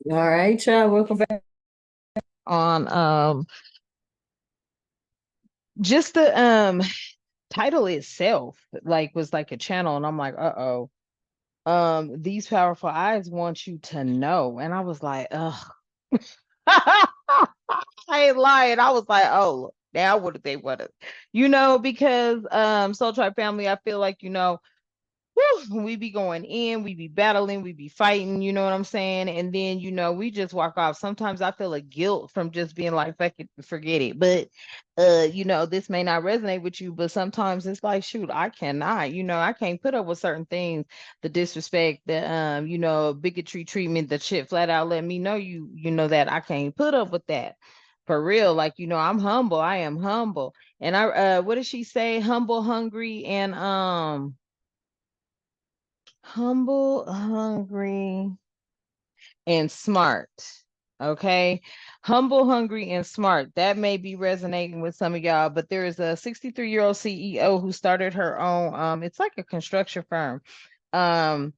All right, child. Welcome back. On just the title itself was like a channel, and I'm like, uh-oh. These powerful eyes want you to know. And I was like, ugh. I ain't lying. I was like, oh, now what do they want to, because Soul Tribe family, I feel like, whew, we be going in, we be battling, we be fighting, you know what I'm saying? And then, we just walk off. Sometimes I feel a guilt from just being like, fuck it, forget it. But this may not resonate with you, but sometimes it's like, shoot, I cannot, I can't put up with certain things, the disrespect, the bigotry treatment, the shit flat out let me know that I can't put up with that. For real, like, I'm humble. I am humble. And what did she say? Humble, hungry, and humble, hungry, and smart. Okay. Humble, hungry, and smart. That may be resonating with some of y'all, but there is a 63-year-old CEO who started her own, it's like a construction firm. Um,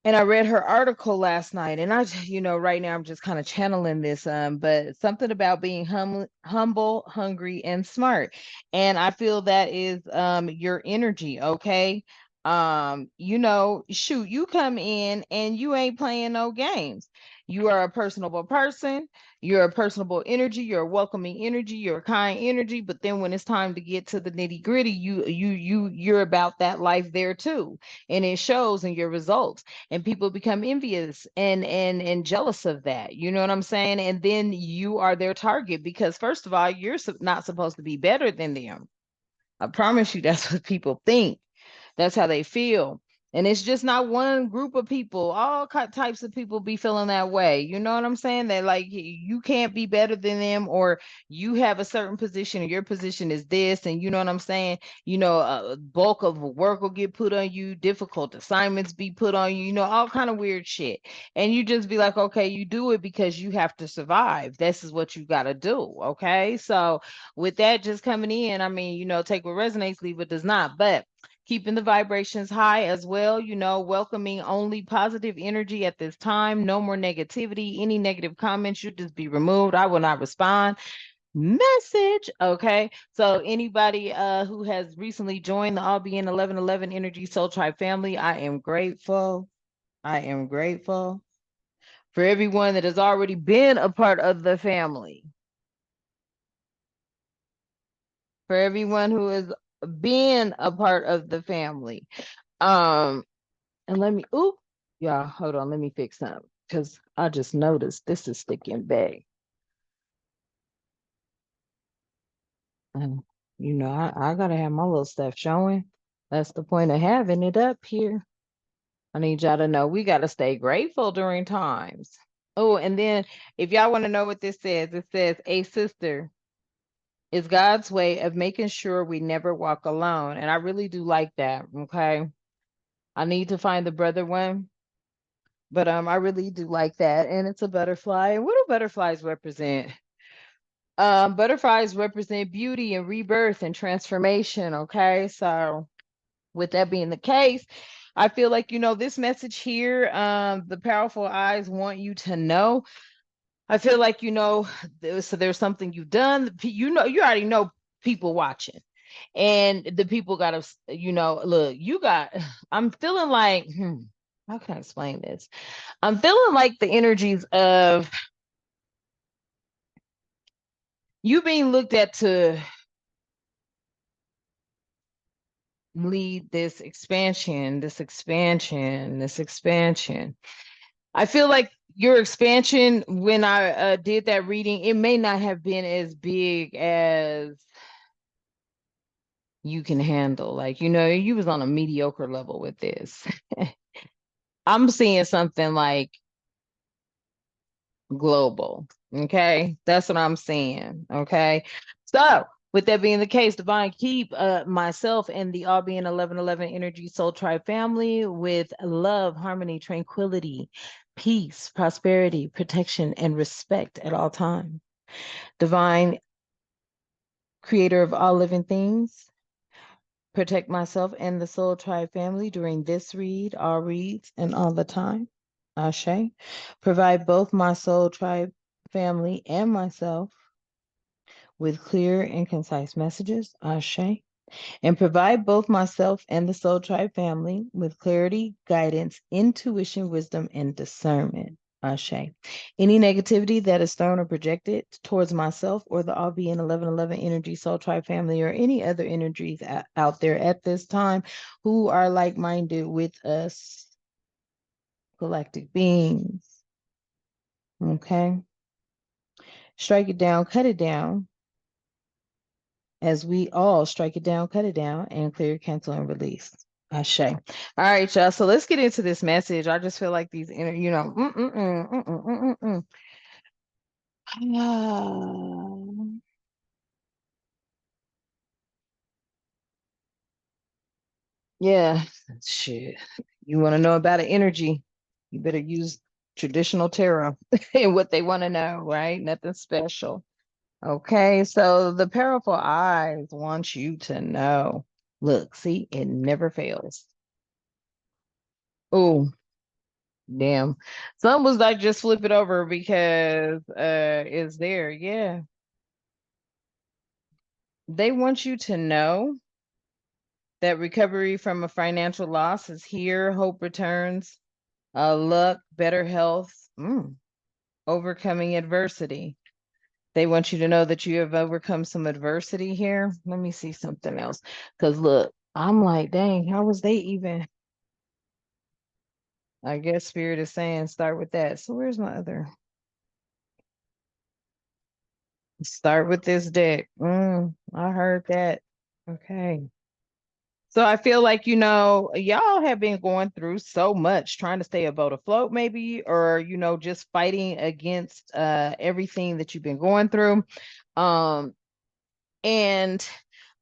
and I read her article last night, and right now I'm just kind of channeling this, but something about being humble, hungry, and smart. And I feel that is your energy, okay? Shoot, you come in and you ain't playing no games. You are a personable person, you're a personable energy, you're a welcoming energy, you're a kind energy, but then when it's time to get to the nitty-gritty, you're about that life there too. And it shows in your results, and people become envious and jealous of that, you know what I'm saying? And then you are their target because first of all, you're not supposed to be better than them. I promise you, that's what people think. That's how they feel. And it's just not one group of people. All types of people be feeling that way. You know what I'm saying? That like you can't be better than them, or you have a certain position and your position is this. And you know what I'm saying? A bulk of work will get put on you, difficult assignments be put on you, all kind of weird shit. And you just be like, okay, you do it because you have to survive. This is what you got to do. Okay. So with that just coming in, I mean, take what resonates, leave what does not. But keeping the vibrations high as well, welcoming only positive energy at this time. No more negativity. Any negative comments should just be removed. I will not respond. Message. Okay. So anybody who has recently joined the All Being 1111 Energy Soul Tribe family, I am grateful. I am grateful for everyone that has already been a part of the family. For everyone who has been a part of the family. Um, And oop, y'all, hold on, let me fix something because I just noticed this is sticking back. And, I gotta have my little stuff showing. That's the point of having it up here. I need y'all to know we gotta stay grateful during times. Oh, and then if y'all want to know what this says, it says, a sister is God's way of making sure we never walk alone. And I really do like that. Okay. I need to find the brother one. But I really do like that. And it's a butterfly. And what do butterflies represent? Butterflies represent beauty and rebirth and transformation. Okay. So with that being the case, I feel like, this message here, the powerful eyes want you to know. I feel like, so there's something you've done. You already know people watching. And the people got to, look, I'm feeling like, how can I explain this? I'm feeling like the energies of you being looked at to lead this expansion, this expansion, this expansion. I feel like your expansion, when I did that reading, it may not have been as big as you can handle. Like, you was on a mediocre level with this. I'm seeing something like global. Okay. That's what I'm seeing. Okay. So, with that being the case, Divine, keep myself and the All Being 1111 Energy Soul Tribe family with love, harmony, tranquility, peace, prosperity, protection, and respect at all times. Divine, creator of all living things, protect myself and the Soul Tribe family during this read, all reads, and all the time. Ashe. Provide both my soul tribe family and myself with clear and concise messages. Ashe. And provide both myself and the soul tribe family with clarity, guidance, intuition, wisdom, and discernment. Ashe. Any negativity that is thrown or projected towards myself or the all being 1111 energy soul tribe family or any other energies out there at this time who are like-minded with us, galactic beings. Okay. Strike it down, cut it down, as we all strike it down, cut it down, and clear, cancel, and release. Ashe. All right, y'all. So let's get into this message. I just feel like these inner, yeah, shit. You want to know about an energy? You better use traditional tarot and what they want to know, right? Nothing special. Okay, so the powerful eyes want you to know. Look, see, it never fails. Oh, damn. Some was like just flip it over because it's there. Yeah. They want you to know that recovery from a financial loss is here, hope returns, luck, better health, overcoming adversity. They want you to know that you have overcome some adversity here. Let me see something else. Because look, I'm like, dang, how was they even? I guess Spirit is saying start with that. So where's my other? Start with this deck. I heard that. Okay. So I feel like, y'all have been going through so much trying to stay above afloat, maybe, or, just fighting against everything that you've been going through. And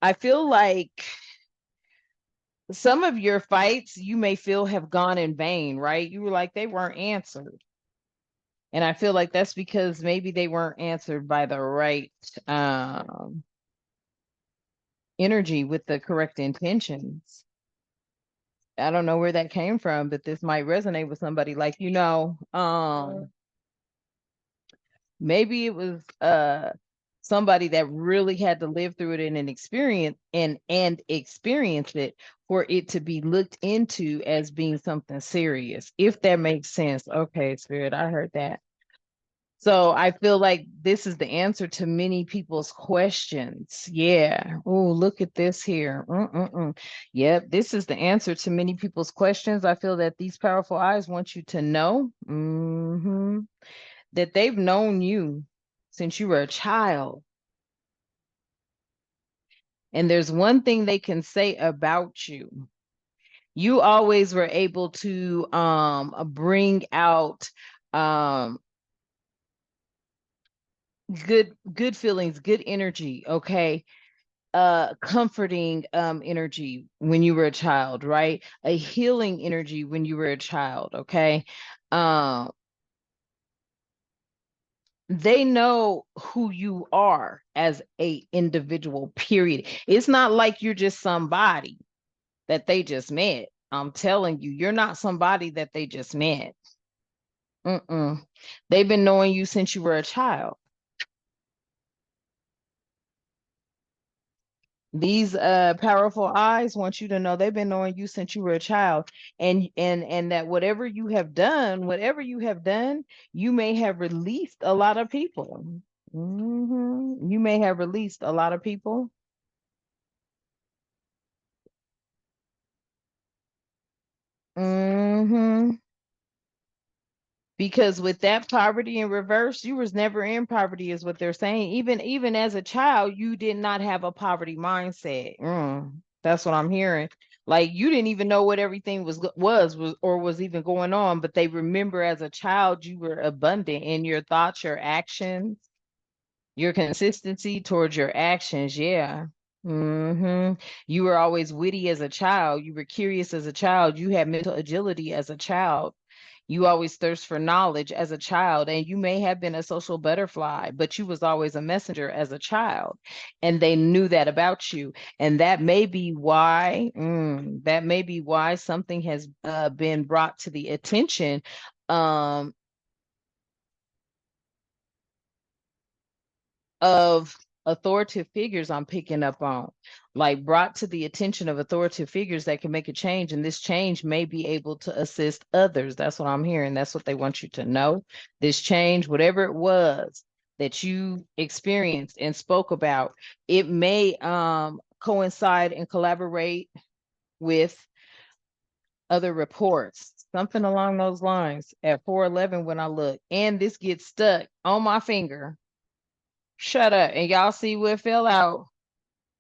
I feel like some of your fights you may feel have gone in vain, right? You were like, they weren't answered. And I feel like that's because maybe they weren't answered by the right energy with the correct intentions. I don't know where that came from, but this might resonate with somebody like, maybe it was somebody that really had to live through it and an experience and experience it for it to be looked into as being something serious, if that makes sense. Okay, Spirit, I heard that. So I feel like this is the answer to many people's questions. Yeah. Oh, look at this here. Yep, this is the answer to many people's questions. I feel that these powerful eyes want you to know that they've known you since you were a child. And there's one thing they can say about you. You always were able to bring out good feelings, good energy, okay? Comforting energy when you were a child, right? A healing energy when you were a child, okay? They know who you are as a individual, period. It's not like you're just somebody that they just met. I'm telling you, you're not somebody that they just met. They've been knowing you since you were a child. These powerful eyes want you to know they've been knowing you since you were a child, and that whatever you have done, you may have released a lot of people. You may have released a lot of people. Because with that poverty in reverse, you was never in poverty, is what they're saying. Even as a child, you did not have a poverty mindset. That's what I'm hearing. Like you didn't even know what everything was even going on, but they remember as a child you were abundant in your thoughts, your actions, your consistency towards your actions. Yeah. You were always witty as a child. You were curious as a child. You had mental agility as a child. You always thirst for knowledge as a child, and you may have been a social butterfly, but you was always a messenger as a child, and they knew that about you. And that may be why something has been brought to the attention um of authoritative figures I'm picking up on, like brought to the attention of authoritative figures that can make a change. And this change may be able to assist others. That's what I'm hearing. That's what they want you to know. This change, whatever it was that you experienced and spoke about, it may coincide and collaborate with other reports, something along those lines at 411 when I look. And this gets stuck on my finger. Shut up. And y'all see what fell out.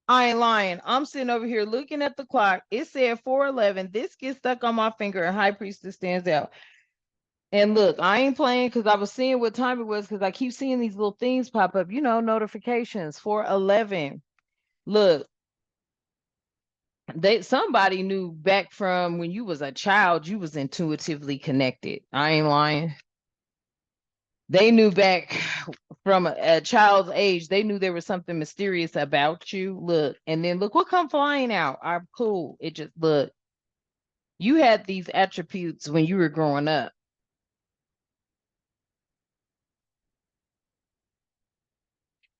I ain't lying. I'm sitting over here looking at the clock. It said 411. This gets stuck on my finger and High Priestess stands out. And look, I ain't playing because I was seeing what time it was because I keep seeing these little things pop up, notifications, 411. Look, somebody knew back from when you was a child, you was intuitively connected. I ain't lying. They knew back from a child's age, they knew there was something mysterious about you. Look, and then look what come flying out. I'm cool. It just look, you had these attributes when you were growing up.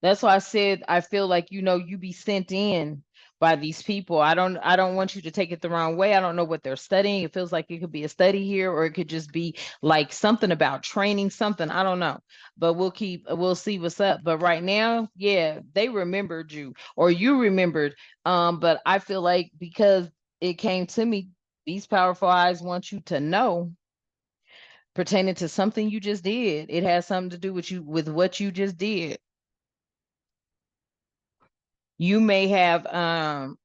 That's why I said I feel like you be sent in by these people. I don't want you to take it the wrong way. I don't know what they're studying. It feels like it could be a study here, or it could just be like something about training, something. I don't know. But we'll see what's up. But right now, yeah, they remembered you or you remembered. But I feel like because it came to me, these powerful eyes want you to know pertaining to something you just did. It has something to do with what you just did. You may have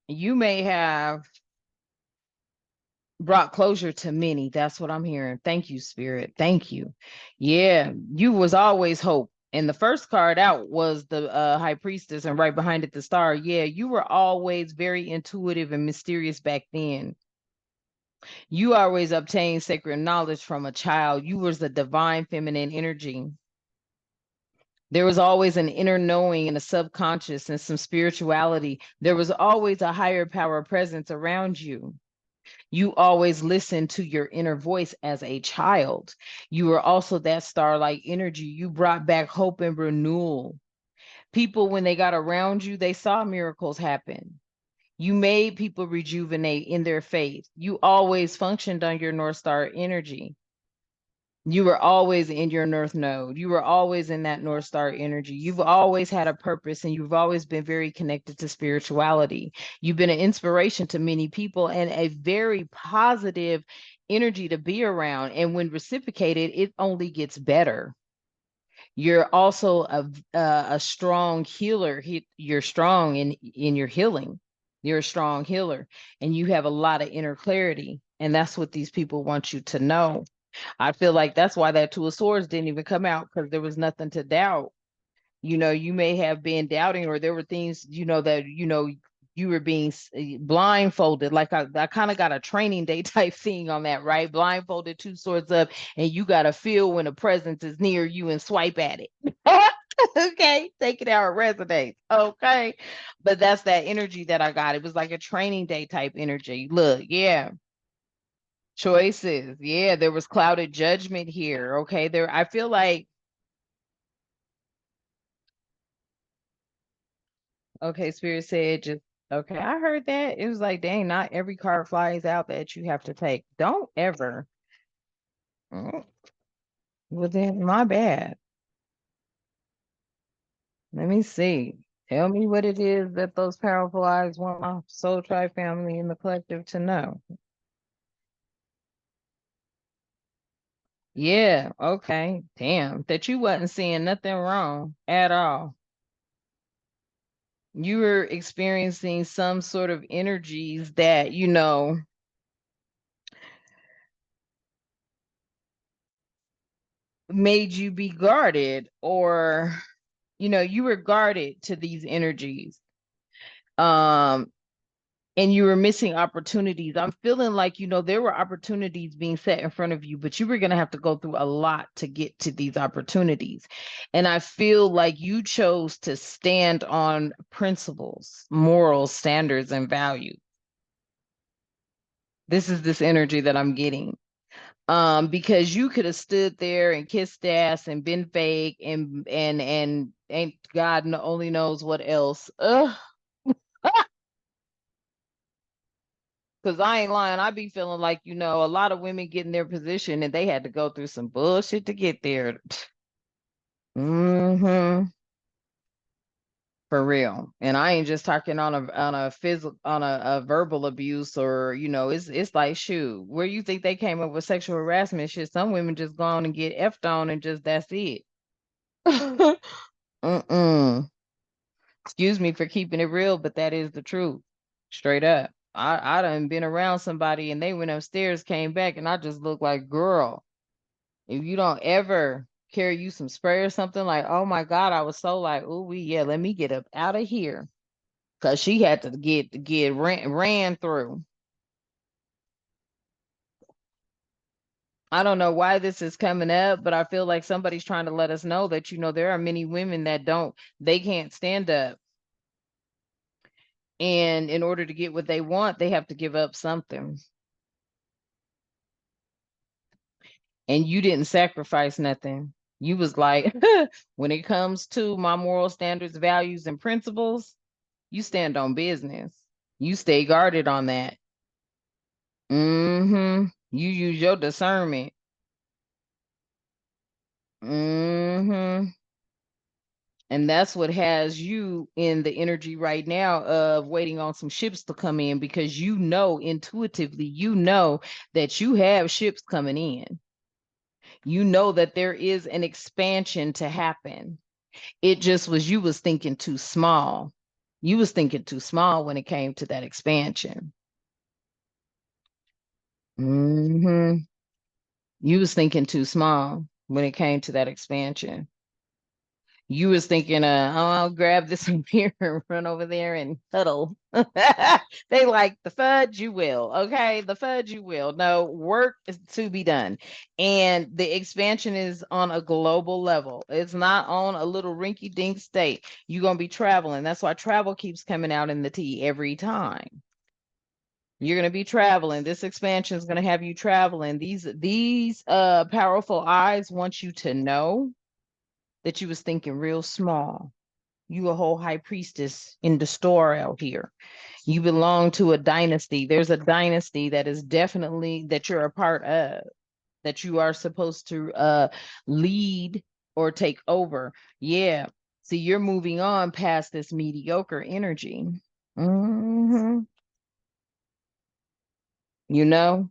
you may have brought closure to many. That's what I'm hearing. Thank you, Spirit. Thank you. Yeah, you was always hope. And the first card out was the High Priestess, and right behind it, the star. Yeah, you were always very intuitive and mysterious back then. You always obtained sacred knowledge from a child. You was the divine feminine energy. There was always an inner knowing and a subconscious and some spirituality. There was always a higher power presence around you. You always listened to your inner voice as a child. You were also that starlight energy. You brought back hope and renewal. People, when they got around you, they saw miracles happen. You made people rejuvenate in their faith. You always functioned on your North Star energy. You were always in your North Node. You were always in that North Star energy. You've always had a purpose and you've always been very connected to spirituality. You've been an inspiration to many people and a very positive energy to be around. And when reciprocated, it only gets better. You're also a strong healer. You're strong in your healing. You're a strong healer and you have a lot of inner clarity. And that's what these people want you to know. I feel like that's why that Two of Swords didn't even come out because there was nothing to doubt. You may have been doubting, or there were things, that, you were being blindfolded. Like I kind of got a training day type thing on that, right? Blindfolded, two swords up, and you got to feel when a presence is near you and swipe at it. Okay, take it out, it resonates. Okay, but that's that energy that I got. It was like a training day type energy. Look, yeah. Choices. Yeah, there was clouded judgment here. Okay, I feel like, okay, Spirit said just, okay, I heard that. It was like, dang, not every card flies out that you have to take. Don't ever. Mm, well, then, my bad. Let me see. Tell me what it is that those powerful eyes want my soul tribe family and the collective to know. Yeah, okay. Damn, that you wasn't seeing nothing wrong at all. You were experiencing some sort of energies that, made you be guarded, or, you were guarded to these energies. Um, and you were missing opportunities. I'm feeling like, there were opportunities being set in front of you, but you were going to have to go through a lot to get to these opportunities. And I feel like you chose to stand on principles, morals, standards, and values. This is this energy that I'm getting. Because you could have stood there and kissed ass and been fake and ain't God only knows what else. Because I ain't lying, I be feeling like, a lot of women get in their position and they had to go through some bullshit to get there. Mm-hmm. For real. And I ain't just talking on a physical on a verbal abuse or, it's like, shoot, where you think they came up with sexual harassment shit? Some women just go on and get effed on and just that's it. Mm-mm. Excuse me for keeping it real, but that is the truth. Straight up. I done been around somebody and they went upstairs, came back, and I just looked like, girl, if you don't ever carry you some spray or something, like, oh my God, I was so like, oh, yeah, let me get up out of here. Cause she had to get ran through. I don't know why this is coming up, but I feel like somebody's trying to let us know that, there are many women that they can't stand up. And in order to get what they want, they have to give up something. And you didn't sacrifice nothing. You was like, when it comes to my moral standards, values, and principles, you stand on business. You stay guarded on that. Mm-hmm. You use your discernment. Mm-hmm. And that's what has you in the energy right now of waiting on some ships to come in, because intuitively, that you have ships coming in. You know that there is an expansion to happen. It just was you was thinking too small. You was thinking too small when it came to that expansion. Mm-hmm. You was thinking too small when it came to that expansion. You was thinking, oh, I'll grab this from here and run over there and huddle. They like the fudge, you will. Okay, the fudge, you will. No, work is to be done. And the expansion is on a global level. It's not on a little rinky dink state. You're going to be traveling. That's why travel keeps coming out in the tea every time. You're going to be traveling. This expansion is going to have you traveling. These powerful eyes want you to know that you was thinking real small. You a whole high priestess in the store out here. You belong to a dynasty. There's a dynasty that is definitely that you're a part of, that you are supposed to lead or take over. Yeah. See, you're moving on past this mediocre energy. Mm-hmm. You know,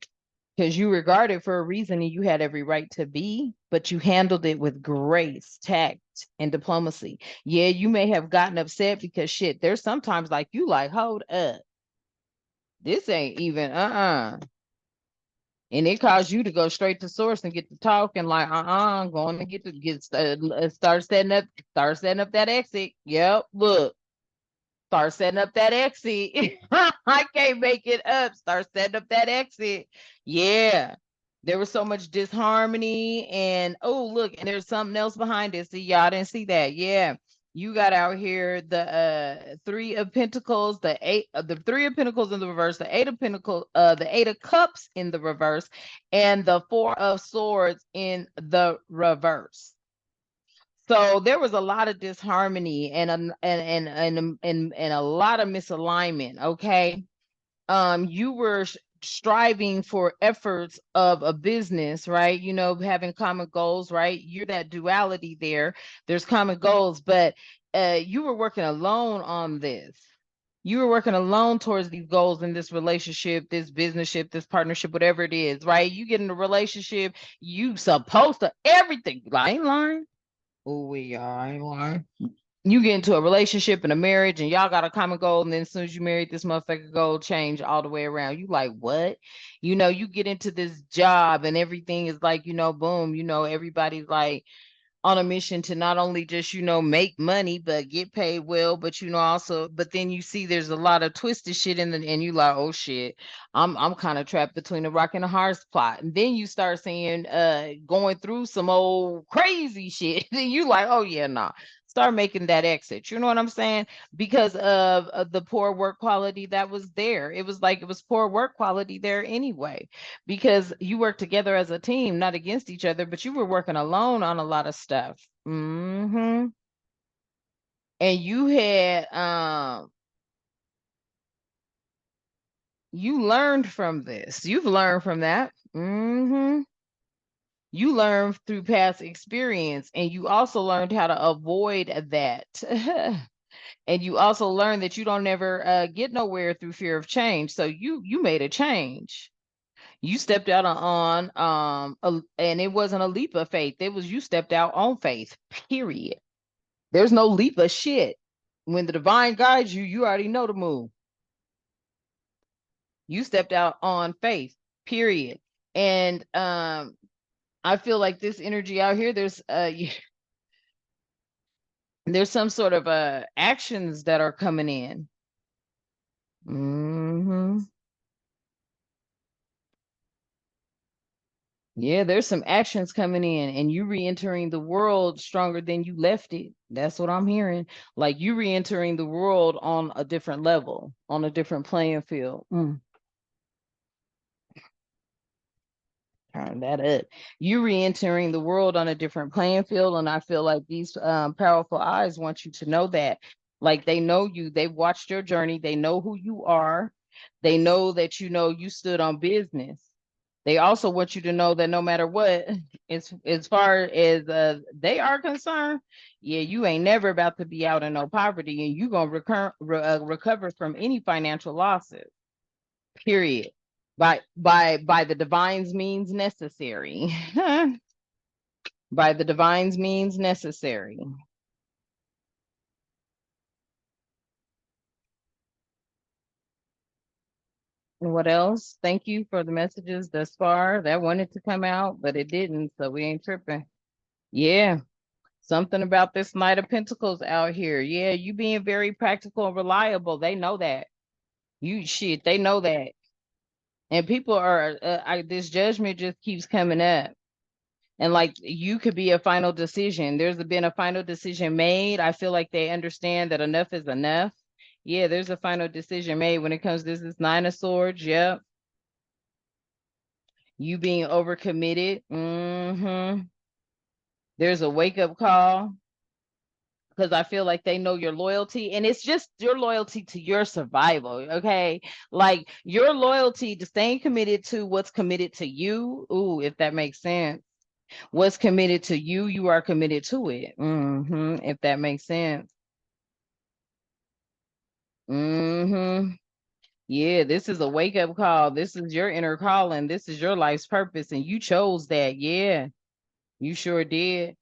because you regard it for a reason and you had every right to be, but you handled it with grace, tact, and diplomacy. Yeah, you may have gotten upset because shit, there's sometimes like you like, hold up, this ain't even, and it caused you to go straight to source and get to talking like, going to start setting up that exit. Yep, look, start setting up that exit. I can't make it up. Start setting up that exit. Yeah. There was so much disharmony, and oh look, and there's something else behind it. See, y'all didn't see that. Yeah. You got out here the three of pentacles, the three of pentacles in the reverse, the eight of pentacles, the eight of cups in the reverse, and the four of swords in the reverse. So there was a lot of disharmony and a lot of misalignment. Okay, you were striving for efforts of a business, right? Having common goals, right? You're that duality there. There's common goals, but you were working alone on this. You were working alone towards these goals in this relationship, this businessship, this partnership, whatever it is, right? You get in a relationship, you supposed to everything. I ain't lying. Oh, I ain't lying. You get into a relationship and a marriage and y'all got a common goal, and then as soon as you married, this motherfucker goal change all the way around. You like, what? You get into this job and everything is like, boom, everybody's like on a mission to not only just, make money, but get paid well, but also, but then you see there's a lot of twisted shit and you like, oh shit, I'm kind of trapped between a rock and a hard spot. And then you start seeing going through some old crazy shit. And you like, oh yeah, nah. start making that exit. You know what I'm saying? Because of the poor work quality that was there. It was like it was poor work quality there anyway, because you work together as a team, not against each other, but you were working alone on a lot of stuff. And you had you learned from this. You've learned from that. You learned through past experience, and you also learned how to avoid that. And you also learned that you don't never get nowhere through fear of change. So you made a change. You stepped out and it wasn't a leap of faith. It was you stepped out on faith, period. There's no leap of shit. When the divine guides you, you already know the move. You stepped out on faith, period. And I feel like this energy out here, there's some sort of actions that are coming in. Yeah, there's some actions coming in, and you re-entering the world stronger than you left it. That's what I'm hearing. Like you re-entering the world on a different level, on a different playing field. Turn that up. You re-entering the world on a different playing field, and I feel like these powerful eyes want you to know that. Like they know you, they've watched your journey, they know who you are, they know that you stood on business. They also want you to know that no matter what, as far as they are concerned, yeah, you ain't never about to be out in no poverty, and you gonna recover from any financial losses. Period. By the divine's means necessary. By the divine's means necessary. And what else? Thank you for the messages thus far. That wanted to come out, but it didn't, so we ain't tripping. Yeah. Something about this Knight of Pentacles out here. Yeah, you being very practical and reliable. They know that. They know that. And people are, this judgment just keeps coming up. And like you could be a final decision. There's been a final decision made. I feel like they understand that enough is enough. Yeah, there's a final decision made when it comes to this Nine of Swords. Yep. You being overcommitted. There's a wake-up call, because I feel like they know your loyalty, and it's just your loyalty to your survival. Okay. Like your loyalty to staying committed to what's committed to you. Ooh, if that makes sense. What's committed to you, you are committed to it. If that makes sense. Yeah, this is a wake-up call. This is your inner calling. This is your life's purpose, and you chose that. Yeah, you sure did.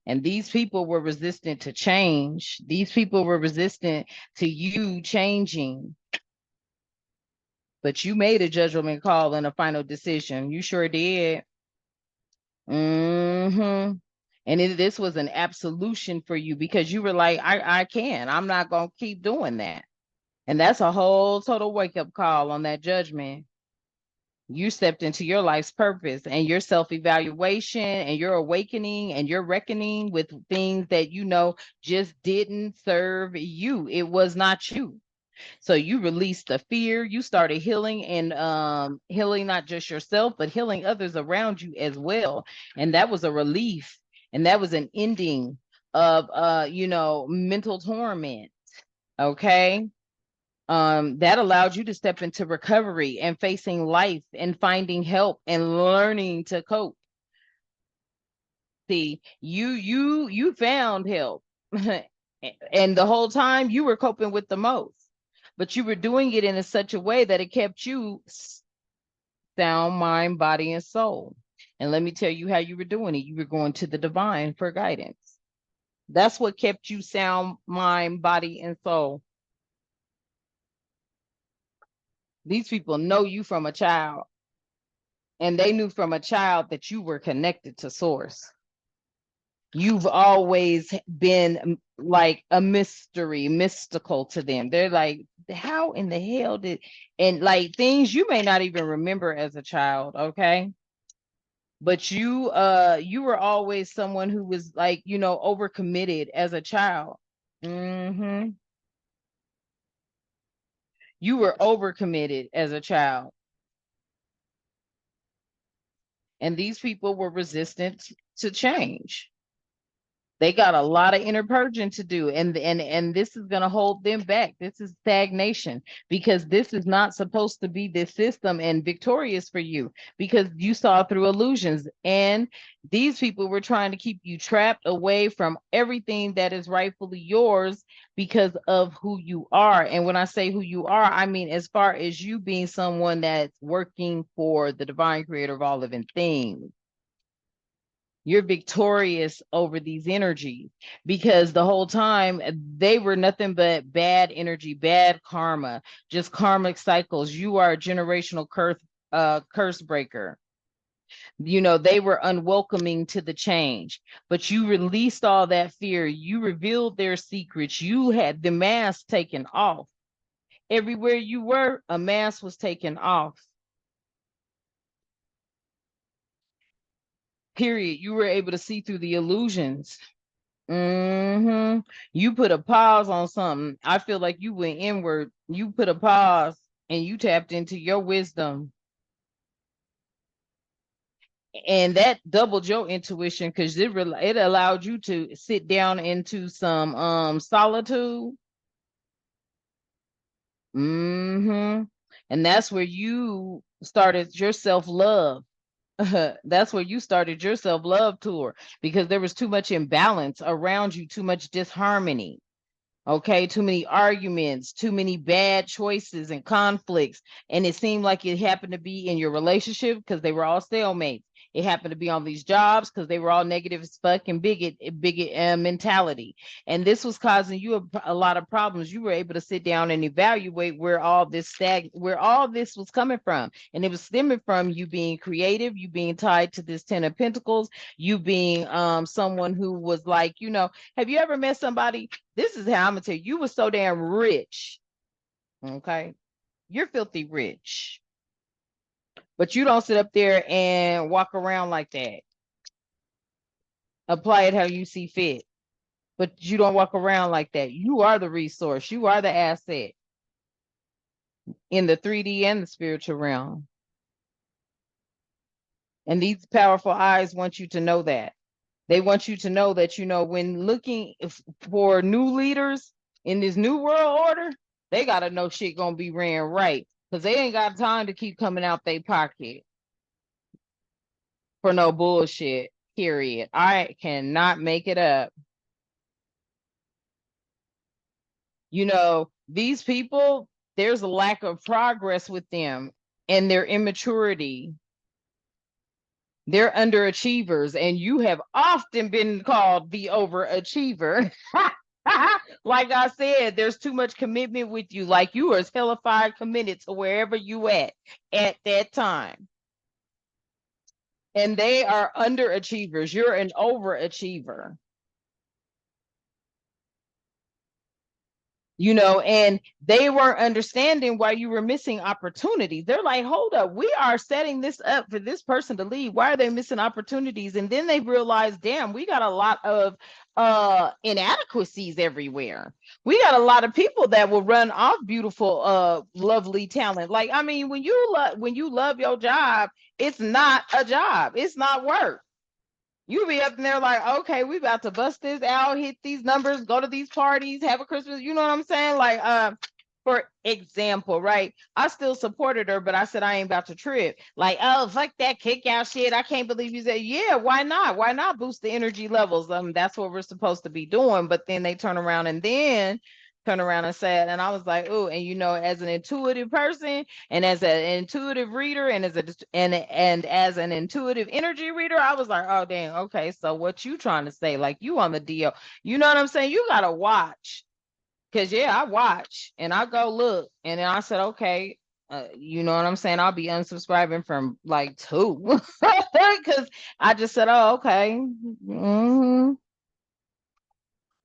And these people were resistant to change. These people were resistant to you changing. But you made a judgment call and a final decision. You sure did. And this was an absolution for you, because you were like, I can. I'm not going to keep doing that. And that's a whole total wake-up call on that judgment. You stepped into your life's purpose and your self-evaluation and your awakening and your reckoning with things that just didn't serve you. It was not you. So you released the fear. You started healing, and healing not just yourself, but healing others around you as well. And that was a relief. And that was an ending of mental torment. Okay. That allowed you to step into recovery and facing life and finding help and learning to cope. See, you found help. And the whole time you were coping with the most, but you were doing it in such a way that it kept you sound, mind, body, and soul. And let me tell you how you were doing it. You were going to the divine for guidance. That's what kept you sound, mind, body, and soul. These people know you from a child, and they knew from a child that you were connected to source. You've always been like a mystery, mystical to them. They're like, how in the hell and like things you may not even remember as a child. Okay. but you were always someone who was like, overcommitted as a child. Hmm. You were overcommitted as a child, and these people were resistant to change. They got a lot of inner purging to do, and this is going to hold them back. This is stagnation, because this is not supposed to be this system and victorious for you, because you saw through illusions, and these people were trying to keep you trapped away from everything that is rightfully yours because of who you are. And when I say who you are, I mean as far as you being someone that's working for the divine creator of all living things. You're victorious over these energies, because the whole time they were nothing but bad energy, bad karma, just karmic cycles. You are a generational curse breaker. They were unwelcoming to the change, but you released all that fear. You revealed their secrets. You had the mask taken off. Everywhere you were, a mask was taken off. Period. You were able to see through the illusions. You put a pause on something. I feel like you went inward. You put a pause and you tapped into your wisdom. And that doubled your intuition, because it allowed you to sit down into some solitude. And that's where you started your self-love. That's where you started your self-love tour, because there was too much imbalance around you, too much disharmony. Okay, too many arguments, too many bad choices and conflicts. And it seemed like it happened to be in your relationship because they were all stalemates. It happened to be on these jobs because they were all negative as fuck and bigot mentality. And this was causing you a lot of problems. You were able to sit down and evaluate where all this was coming from. And it was stemming from you being creative, you being tied to this 10 of Pentacles, you being someone who was like, have you ever met somebody? This is how I'm gonna tell you, you were so damn rich. Okay. You're filthy rich. But you don't sit up there and walk around like that. Apply it how you see fit. But you don't walk around like that. You are the resource. You are the asset in the 3D and the spiritual realm. And these powerful eyes want you to know that. They want you to know that, when looking for new leaders in this new world order, they got to know shit going to be ran right, because they ain't got time to keep coming out their pocket for no bullshit, period. I cannot make it up. These people, there's a lack of progress with them and their immaturity. They're underachievers, and you have often been called the overachiever. Like I said, there's too much commitment with you. Like, you are hellified committed to wherever you at that time. And they are underachievers. You're an overachiever. And they weren't understanding why you were missing opportunities. They're like, hold up, we are setting this up for this person to leave. Why are they missing opportunities? And then they realized, damn, we got a lot of inadequacies everywhere. We got a lot of people that will run off beautiful, lovely talent. Like, I mean, when you love your job, it's not a job. It's not work. You be up in there like, okay, we about to bust this out, hit these numbers, go to these parties, have a Christmas. You know what I'm saying? Like, for example, right? I still supported her, but I said I ain't about to trip. Like, oh, fuck that kick out shit. I can't believe you said, yeah, why not? Why not boost the energy levels? That's what we're supposed to be doing. But then they turn around and said, and I was like, oh, and as an intuitive person and as an intuitive reader and as an intuitive energy reader, I was like, oh damn, okay, so what you trying to say? Like, you on the deal. You know what I'm saying? You gotta watch. Because yeah, I watch and I go look, and then I said, okay, you know what I'm saying? I'll be unsubscribing from like 2 because I just said, oh, okay.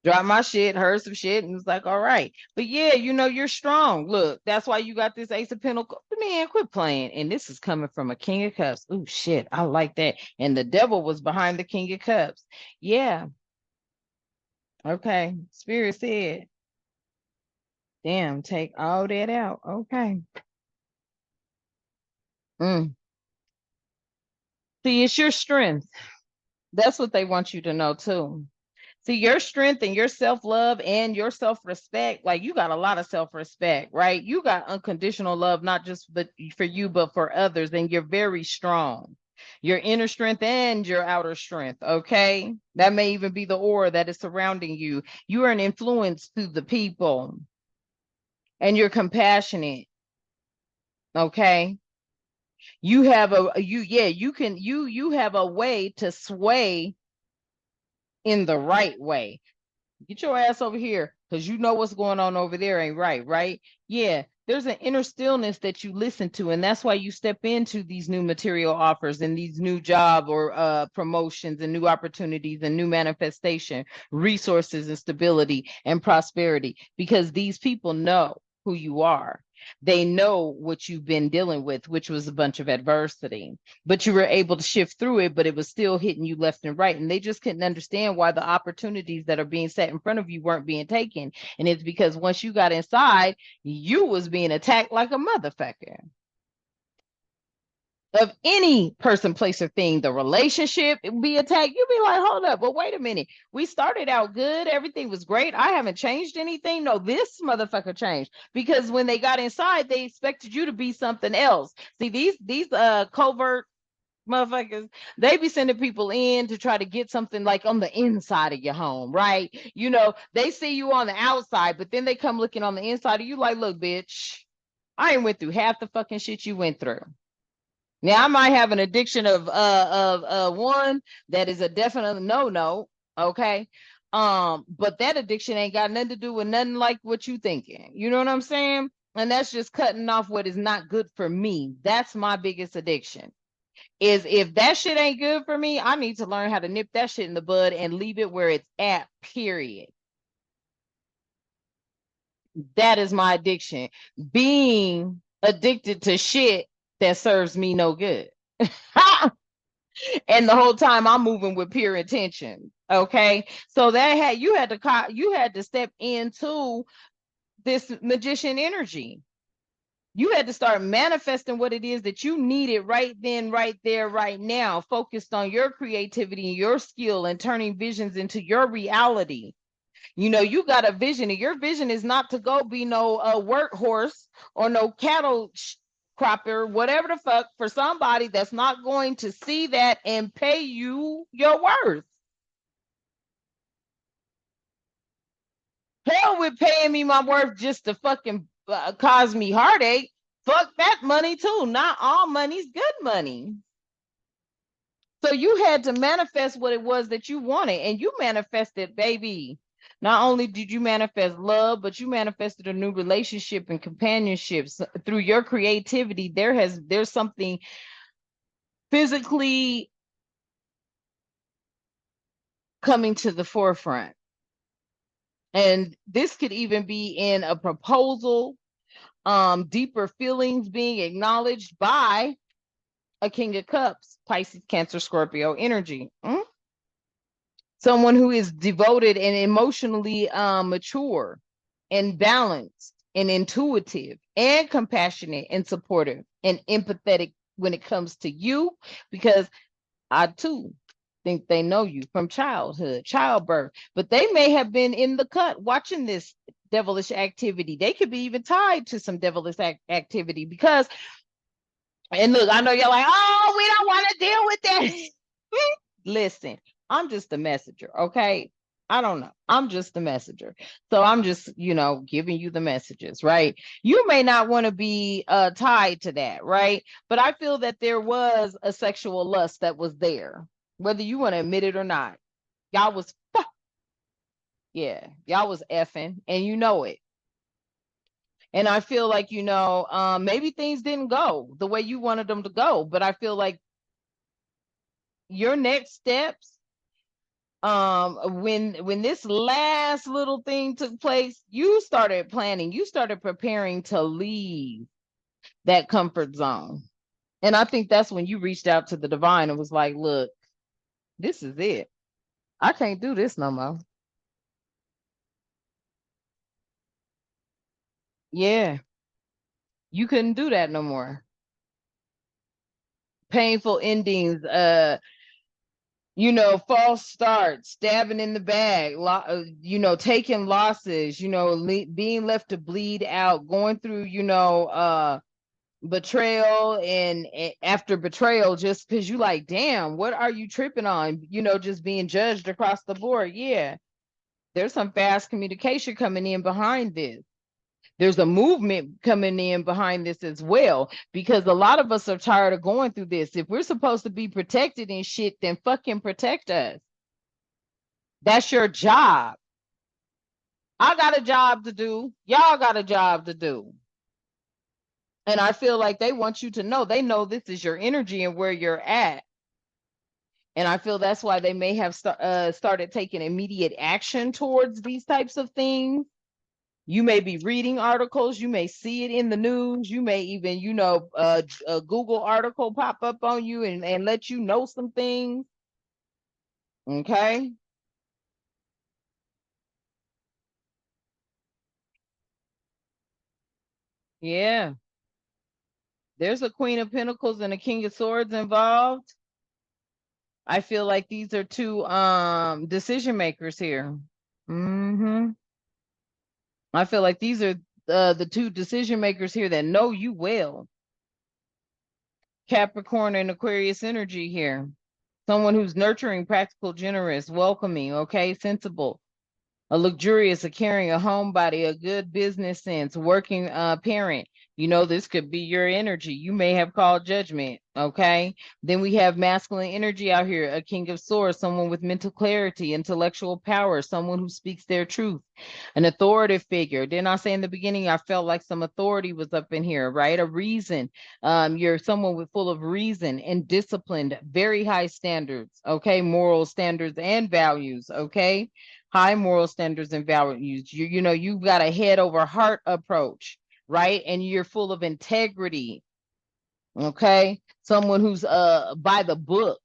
Dropped my shit, heard some shit, and was like, all right. But yeah, you know, you're strong. Look, that's why you got this Ace of Pentacles. Man, quit playing. And this is coming from a King of Cups. Oh shit, I like that. And the devil was behind the King of Cups. Yeah. Okay. Spirit said, damn, take all that out. Okay. See, it's your strength. That's what they want you to know too. See, your strength and your self-love and your self-respect, like you got a lot of self-respect, right? You got unconditional love, not just but for you, but for others, and you're very strong. Your inner strength and your outer strength, okay? That may even be the aura that is surrounding you. You are an influence to the people, and you're compassionate, okay? You have you have a way to sway in the right way. Get your ass over here because you know what's going on over there ain't right, right? Yeah, there's an inner stillness that you listen to, and that's why you step into these new material offers and these new job or promotions and new opportunities and new manifestation, resources and stability and prosperity, because these people know who you are. They know what you've been dealing with, which was a bunch of adversity, but you were able to shift through it, but it was still hitting you left and right. And they just couldn't understand why the opportunities that are being set in front of you weren't being taken. And it's because once you got inside, you was being attacked like a motherfucker. Of any person, place, or thing, the relationship be attacked, you'd be like, hold up, but wait a minute. We started out good, everything was great. I haven't changed anything. No, this motherfucker changed. Because when they got inside, they expected you to be something else. See, these covert motherfuckers, they be sending people in to try to get something like on the inside of your home, right? You know, they see you on the outside, but then they come looking on the inside of you like, look, bitch, I ain't went through half the fucking shit you went through. Now I might have an addiction of one that is a definite no, okay? But that addiction ain't got nothing to do with nothing like what you thinking. You know what I'm saying? And that's just cutting off what is not good for me. That's my biggest addiction. Is if that shit ain't good for me, I need to learn how to nip that shit in the bud and leave it where it's at, period. That is my addiction. Being addicted to shit that serves me no good. And the whole time I'm moving with pure intention. Okay. So that you had to step into this magician energy. You had to start manifesting what it is that you needed right then, right there, right now, focused on your creativity and your skill and turning visions into your reality. You know, you got a vision, and your vision is not to go be no workhorse or no cattle cropper, whatever the fuck, for somebody that's not going to see that and pay you your worth. Hell with paying me my worth just to fucking cause me heartache. Fuck that money too. Not all money's good money. So you had to manifest what it was that you wanted, and you manifested, baby. Not only did you manifest love, but you manifested a new relationship and companionships through your creativity. There's something physically coming to the forefront. And this could even be in a proposal, deeper feelings being acknowledged by a King of Cups, Pisces, Cancer, Scorpio energy. Someone who is devoted and emotionally mature and balanced and intuitive and compassionate and supportive and empathetic when it comes to you, because I too think they know you from childhood, childbirth, but they may have been in the cut watching this devilish activity. They could be even tied to some devilish activity because, and look, I know you're like, oh, we don't want to deal with that. Listen, I'm just a messenger, okay? I don't know. I'm just the messenger. So I'm just, giving you the messages, right? You may not want to be tied to that, right? But I feel that there was a sexual lust that was there, whether you want to admit it or not. Y'all was, y'all was effing, and you know it. And I feel like, maybe things didn't go the way you wanted them to go, but I feel like your next steps When this last little thing took place, you started planning, you started preparing to leave that comfort zone. And I think that's when you reached out to the divine and was like, look, this is it. I can't do this no more. Yeah, you couldn't do that no more. Painful endings, false starts, stabbing in the back, taking losses, being left to bleed out, going through, betrayal and after betrayal, just because you like, damn, what are you tripping on? Just being judged across the board. Yeah, there's some fast communication coming in behind this. There's a movement coming in behind this as well, because a lot of us are tired of going through this. If we're supposed to be protected and shit, then fucking protect us. That's your job. I got a job to do. Y'all got a job to do. And I feel like they want you to know, they know this is your energy and where you're at. And I feel that's why they may have started taking immediate action towards these types of things. You may be reading articles, you may see it in the news, you may even, a Google article pop up on you and let you know some things. Okay. Yeah. There's a Queen of Pentacles and a King of Swords involved. I feel like these are two decision makers here. Mm-hmm. I feel like these are the two decision makers here that know you well. Capricorn and Aquarius energy here. Someone who's nurturing, practical, generous, welcoming, okay, sensible, a luxurious, a caring, a homebody, a good business sense, working parent. This could be your energy. You may have called judgment. Okay. Then we have masculine energy out here, a king of swords, someone with mental clarity, intellectual power, someone who speaks their truth, an authoritative figure. Didn't I say in the beginning, I felt like some authority was up in here, right? A reason. You're someone with full of reason and disciplined, very high standards. Okay. Moral standards and values. Okay. High moral standards and values. You've got a head over heart approach, right? And you're full of integrity. Okay. Someone who's by the book.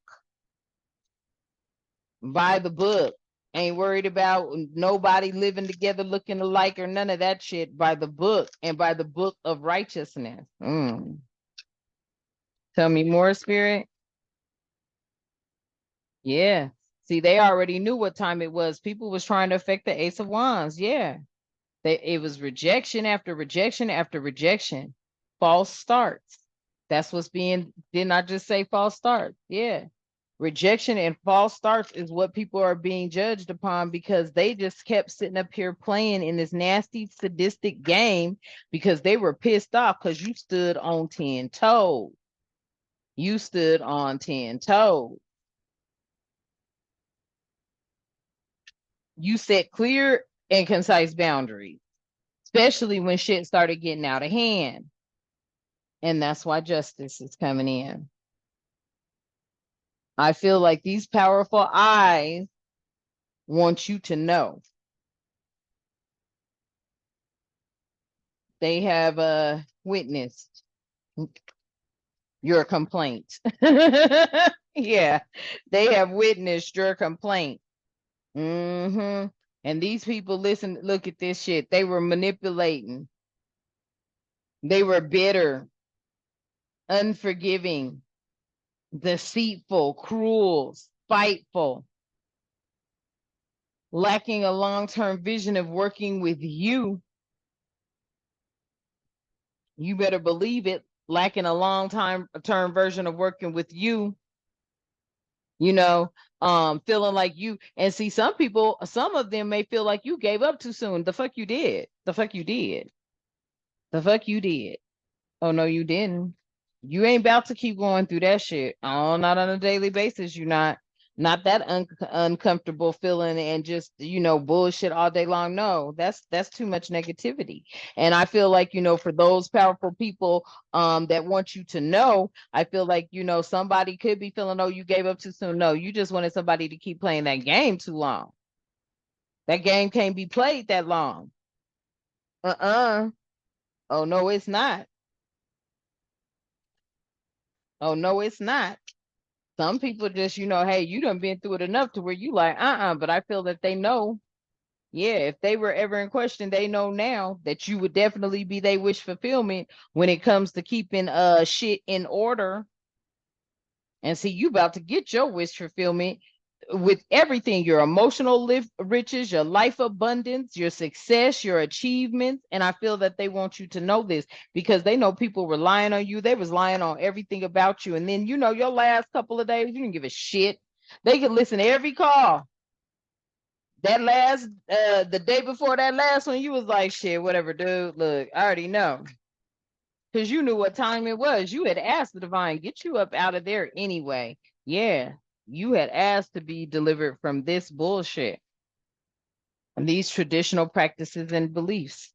By the book. Ain't worried about nobody living together looking alike or none of that shit. By the book and by the book of righteousness. Tell me more, Spirit. Yeah. See, they already knew what time it was. People was trying to affect the Ace of Wands. Yeah. It was rejection after rejection after rejection. False starts. That's what's being, didn't I just say false starts? Yeah. Rejection and false starts is what people are being judged upon, because they just kept sitting up here playing in this nasty, sadistic game because they were pissed off because you stood on 10 toes. You stood on 10 toes. You set clear and concise boundaries, especially when shit started getting out of hand. And that's why justice is coming in. I feel like these powerful eyes want you to know. They have witnessed your complaint. Yeah, they have witnessed your complaint. And these people, listen, look at this shit. They were manipulating. They were bitter, unforgiving, deceitful, cruel, spiteful, lacking a long-term vision of working with you. You better believe it. Lacking a long-term version of working with you. Feeling like you, and see, some people, some of them may feel like you gave up too soon. The fuck you did. The fuck you did. The fuck you did. Oh no, you didn't. You ain't about to keep going through that shit. Oh, not on a daily basis. You're not. Not that uncomfortable feeling and just, bullshit all day long. No, that's too much negativity. And I feel like, for those powerful people that want you to know, I feel like, somebody could be feeling, oh, you gave up too soon. No, you just wanted somebody to keep playing that game too long. That game can't be played that long. Oh no, it's not. Oh no, it's not. Some people just, hey, you done been through it enough to where you like, but I feel that they know. Yeah, if they were ever in question, they know now that you would definitely be their wish fulfillment when it comes to keeping shit in order. And see, you about to get your wish fulfillment with everything, your emotional riches, your life abundance, your success, your achievements. And I feel that they want you to know this because they know people relying on you. They was lying on everything about you. And then, your last couple of days, you didn't give a shit. They could listen to every call. That last, the day before that last one, you was like, shit, whatever, dude. Look, I already know. Because you knew what time it was. You had asked the divine, get you up out of there anyway. Yeah, you had asked to be delivered from this bullshit and these traditional practices and beliefs.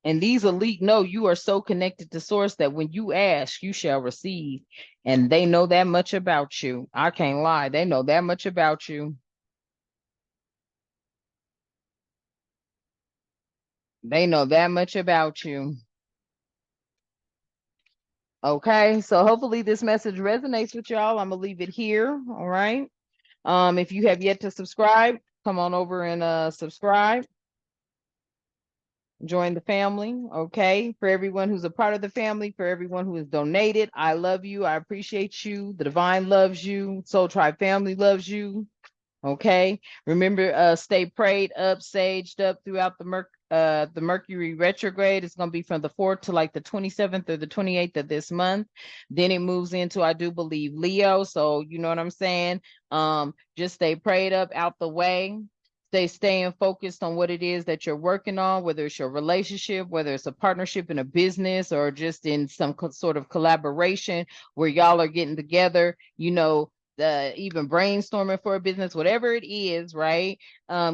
And these elite know you are so connected to source that when you ask, you shall receive. And they know that much about you. I can't lie. They know that much about you. They know that much about you. Okay, so hopefully this message resonates with y'all. I'm gonna leave it here. All right. If you have yet to subscribe, come on over and subscribe. Join the family. Okay. For everyone who's a part of the family, for everyone who has donated, I love you. I appreciate you. The divine loves you. Soul Tribe family loves you. Okay. Remember, stay prayed up, saged up throughout the Mercury retrograde. It's going to be from the 4th to like the 27th or the 28th of this month. Then it moves into, I do believe, Leo. So you know what I'm saying? Just stay prayed up out the way. Staying focused on what it is that you're working on, whether it's your relationship, whether it's a partnership in a business, or just in some sort of collaboration where y'all are getting together, even brainstorming for a business, whatever it is, right?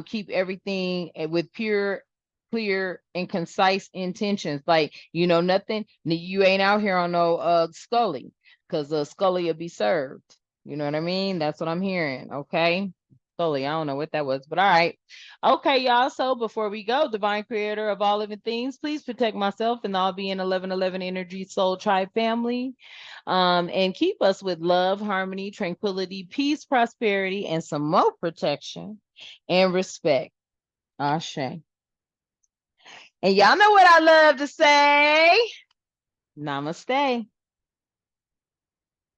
Keep everything with pure, clear, and concise intentions. Like, nothing, you ain't out here on no Scully, because Scully will be served. You know what I mean? That's what I'm hearing. Okay. Scully, I don't know what that was, but all right. Okay, y'all. So before we go, divine creator of all living things, please protect myself and all being 1111 energy soul tribe family. And keep us with love, harmony, tranquility, peace, prosperity, and some more protection and respect. Ashe. And y'all know what I love to say. Namaste.